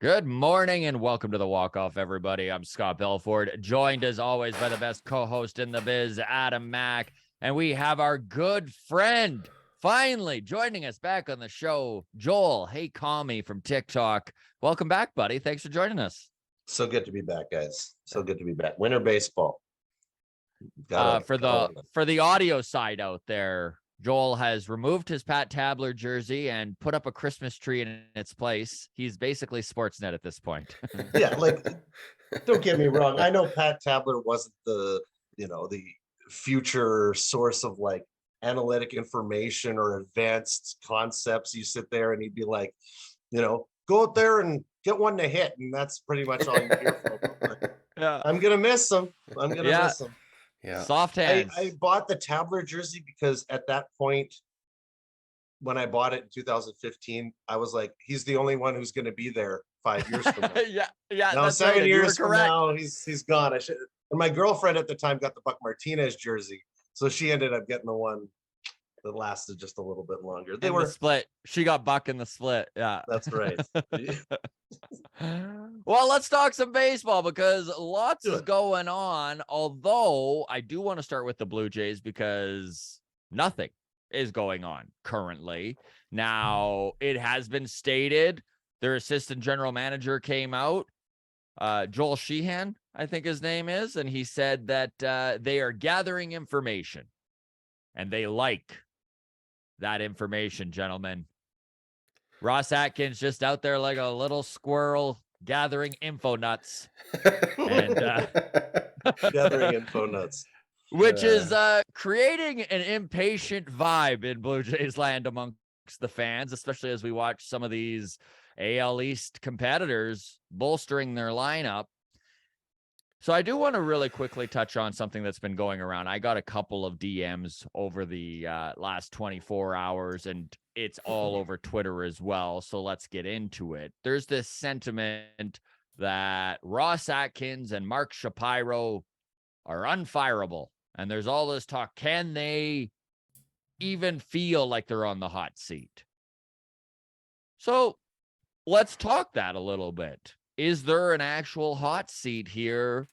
Good morning and welcome to the Walk-Off, everybody. I'm Scott Belford, joined as always by the best co-host in the biz, Adam Mack. And we have our good friend finally joining us back on the show, Joel. Hey, call me from TikTok. Welcome back, buddy. Thanks for joining us. So good to be back, guys. So good to be back. Winter baseball. For the audio side out there, Joel has removed his Pat Tabler jersey and put up a Christmas tree in its place. He's basically Sportsnet at this point. Yeah, like, don't get me wrong. I know Pat Tabler wasn't the future source of like analytic information or advanced concepts. You sit there and he'd be like, go out there and get one to hit. And that's pretty much all you hear from him. Yeah. I'm going to miss him. Miss him. Yeah. Soft hands. I bought the Tabler jersey because at that point, when I bought it in 2015, I was like, he's the only one who's going to be there 5 years from now. yeah. Now 7 years from now, he's gone. And my girlfriend at the time got the Buck Martinez jersey, so she ended up getting the one that lasted just a little bit longer. They were split. She got Buck in the split. Yeah, that's right. Well, let's talk some baseball because lots is going on. Although I do want to start with the Blue Jays because nothing is going on currently. Now, it has been stated their assistant general manager came out, Joel Sheehan, I think his name is, and he said that they are gathering information and they like that information, gentlemen. Ross Atkins just out there like a little squirrel gathering info nuts. And gathering info nuts. Which is creating an impatient vibe in Blue Jays land amongst the fans, especially as we watch some of these AL East competitors bolstering their lineup. So I do want to really quickly touch on something that's been going around. I got a couple of DMs over the last 24 hours, and it's all over Twitter as well. So let's get into it. There's this sentiment that Ross Atkins and Mark Shapiro are unfireable. And there's all this talk. Can they even feel like they're on the hot seat? So let's talk that a little bit. Is there an actual hot seat here?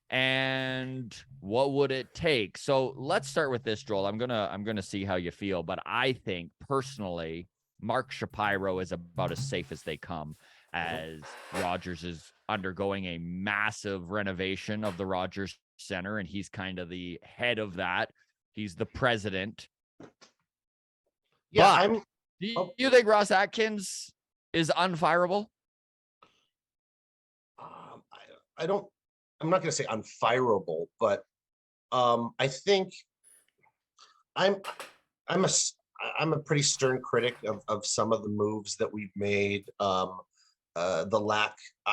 And what would it take? So let's start with this, Joel. I'm gonna see how you feel, but I think personally, Mark Shapiro is about as safe as they come, as Rogers is undergoing a massive renovation of the Rogers Center, and he's kind of the head of that. He's the president. Yeah, but do you think Ross Atkins is unfireable? I'm not going to say unfireable, but I think I'm a pretty stern critic of some of the moves that we've made. I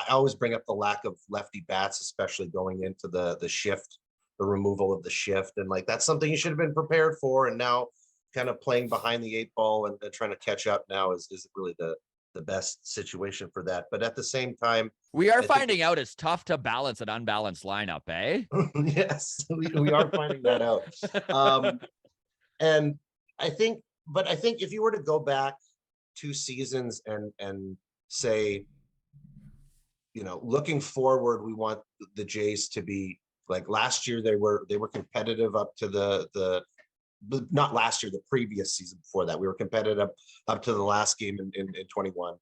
always bring up the lack of lefty bats, especially going into the shift, the removal of the shift. And like, that's something you should have been prepared for. And now kind of playing behind the eight ball and trying to catch up now is really the best situation for that. But at the same time, we are finding out it's tough to balance an unbalanced lineup, eh? Yes, we are finding that out. And I think if you were to go back 2 seasons and say, looking forward, we want the Jays to be like last year. They were competitive up to not last year, the previous season before that. We were competitive up to the last game in 21.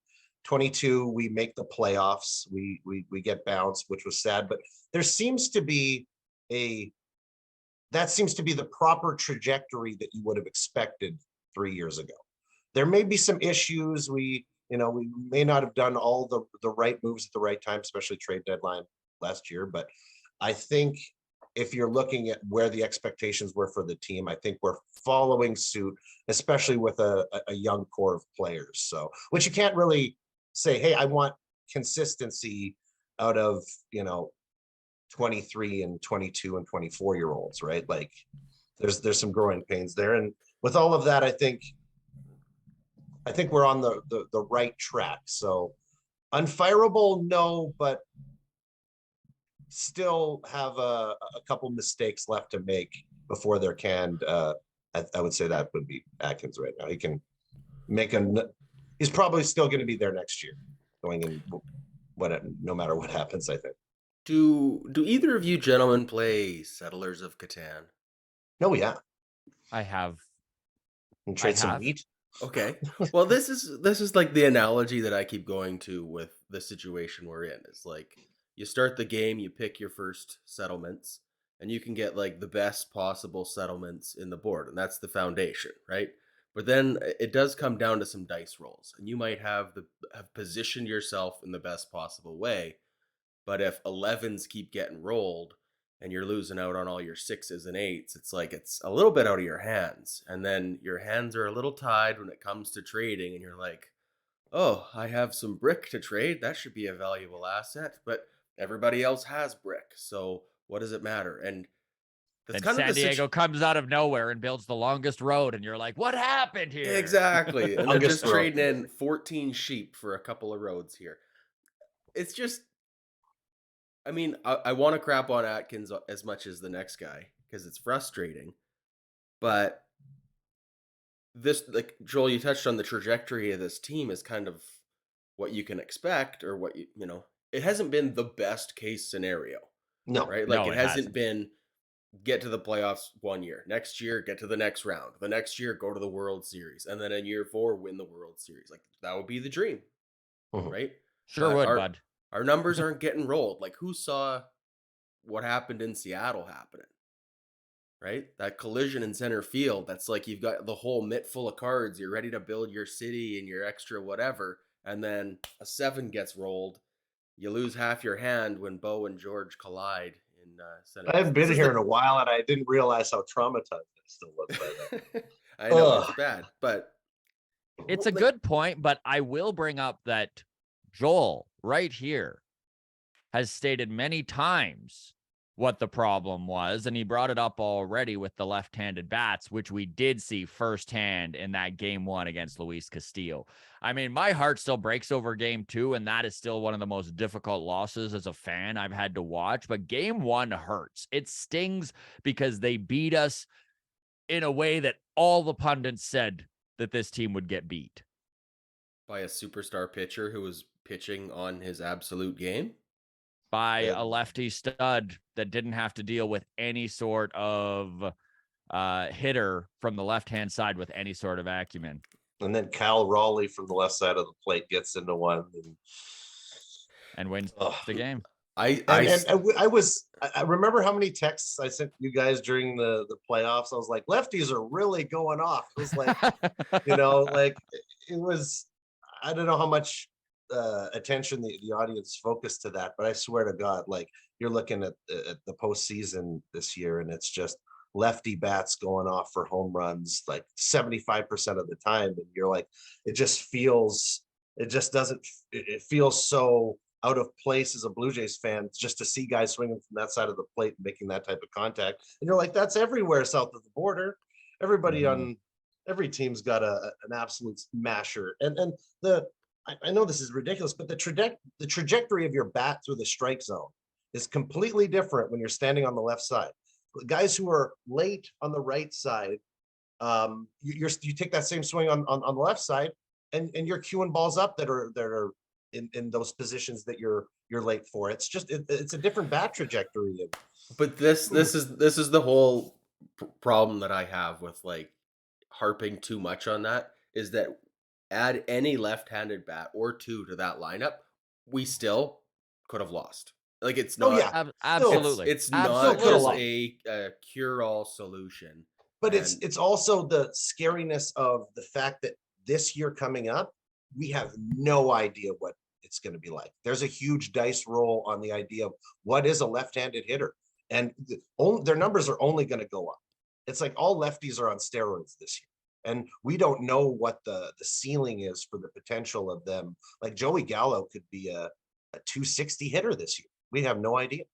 22, we make the playoffs. We get bounced, which was sad. But there seems to be the proper trajectory that you would have expected 3 years ago. There may be some issues. We may not have done all the right moves at the right time, especially trade deadline last year. But I think if you're looking at where the expectations were for the team, I think we're following suit, especially with a young core of players. So, which you can't really say, hey, I want consistency out of, 23 and 22 and 24-year-olds, right? Like there's some growing pains there. And with all of that, I think we're on the right track. So unfireable, no, but still have a couple mistakes left to make before they're canned. I would say that would be Atkins right now. He can make he's probably still going to be there next year going in no matter what happens, I think. Do either of you gentlemen play Settlers of Catan? No, yeah. I have. And I trade some have. wheat. Okay. Well, this is like the analogy that I keep going to with the situation we're in. It's like you start the game, you pick your first settlements, and you can get like the best possible settlements in the board, and that's the foundation, right? But then it does come down to some dice rolls, and you might have positioned yourself in the best possible way, but if 11s keep getting rolled and you're losing out on all your 6s and 8s, it's like it's a little bit out of your hands. And then your hands are a little tied when it comes to trading. And you're like, oh, I have some brick to trade. That should be a valuable asset. But everybody else has brick. So what does it matter? And that's And kind of San the Diego comes out of nowhere and builds the longest road, and you're like, "What happened here?" Exactly. And they're Longest just road. trading in 14 sheep for a couple of roads here. It's just, I mean, I want to crap on Atkins as much as the next guy because it's frustrating. But this, like Joel, you touched on the trajectory of this team is kind of what you can expect, or what you know. It hasn't been the best case scenario, No. right? Like No, it it hasn't hasn't. been get to the playoffs one year, next year get to the next round, the next year go to the World Series, and then in year 4 win the World Series. Like that would be the dream, Mhm. right? Sure But would, bud. our numbers aren't getting rolled. Like who saw what happened in Seattle happening, right? That collision in center field, that's like you've got the whole mitt full of cards, you're ready to build your city and your extra whatever, and then a 7 gets rolled. You lose half your hand when Bo and George collide in center. I haven't This been is here in the a while, and I didn't realize how traumatized I still was by that. I know it's Ugh. bad, but It's a like, good point, but I will bring up that Joel right here has stated many times what the problem was, and he brought it up already with the left-handed bats, which we did see firsthand in that game 1 against Luis Castillo. I mean, my heart still breaks over game 2, and that is still one of the most difficult losses as a fan I've had to watch, but game 1 hurts. It stings because they beat us in a way that all the pundits said that this team would get beat. by a superstar pitcher who was pitching on his absolute game. By a lefty stud that didn't have to deal with any sort of hitter from the left-hand side with any sort of acumen. And then Cal Raleigh from the left side of the plate gets into one and wins the game. I remember how many texts I sent you guys during the playoffs. I was like, lefties are really going off. It was like, like it was, I don't know how much attention the audience focused to that, but I swear to God, like you're looking at the postseason this year, and it's just lefty bats going off for home runs like 75% of the time, and you're like, it just doesn't, it feels so out of place as a Blue Jays fan just to see guys swinging from that side of the plate and making that type of contact. And you're like, that's everywhere south of the border. Everybody on every team's got an absolute smasher. And I know this is ridiculous, but the trajectory of your bat through the strike zone is completely different when you're standing on the left side. The guys who are late on the right side, you take that same swing on the left side, and you're queuing balls up that are in those positions that you're late for. It's just it's a different bat trajectory. But this is the whole problem that I have with like harping too much on that, is that add any left-handed bat or 2 to that lineup, we still could have lost. Like it's not. Oh yeah, absolutely. It's absolutely. not just a cure-all solution. But it's also the scariness of the fact that this year coming up, we have no idea what it's going to be like. There's a huge dice roll on the idea of what is a left-handed hitter, and their numbers are only going to go up. It's like all lefties are on steroids this year, and we don't know what the ceiling is for the potential of them. Like Joey Gallo could be a 260 hitter this year. We have no idea,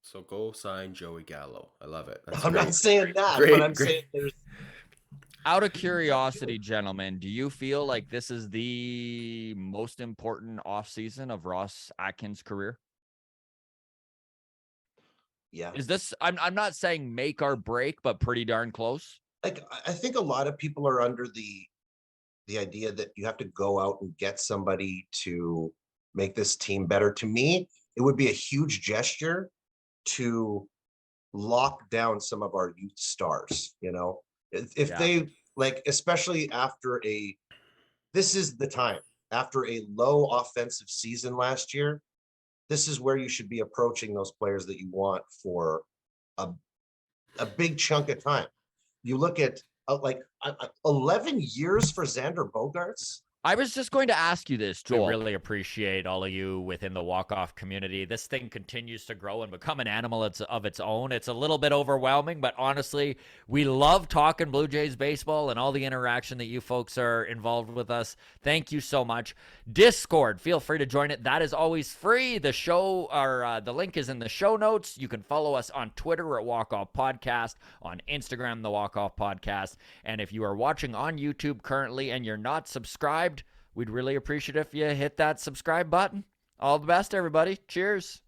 So go sign Joey Gallo. I love it. I'm not saying that, but I'm saying there's. Out of curiosity, gentlemen, do you feel like this is the most important offseason of Ross Atkins' career? Yeah. Is this, I'm not saying make or break, but pretty darn close? Like, I think a lot of people are under the idea that you have to go out and get somebody to make this team better. To me, it would be a huge gesture to lock down some of our youth stars, you know, if Yeah. they like, especially after this is the time after a low offensive season last year. This is where you should be approaching those players that you want for a, a big chunk of time. You look at 11 years for Xander Bogaerts. I was just going to ask you this, Joel. We really appreciate all of you within the walk-off community. This thing continues to grow and become an animal of its own. It's a little bit overwhelming, but honestly, we love talking Blue Jays baseball and all the interaction that you folks are involved with us. Thank you so much. Discord, feel free to join it. That is always free. The show, or the link is in the show notes. You can follow us on Twitter at Walk Off Podcast, on Instagram, the Walk Off Podcast. And if you are watching on YouTube currently and you're not subscribed, we'd really appreciate if you hit that subscribe button. All the best, everybody. Cheers.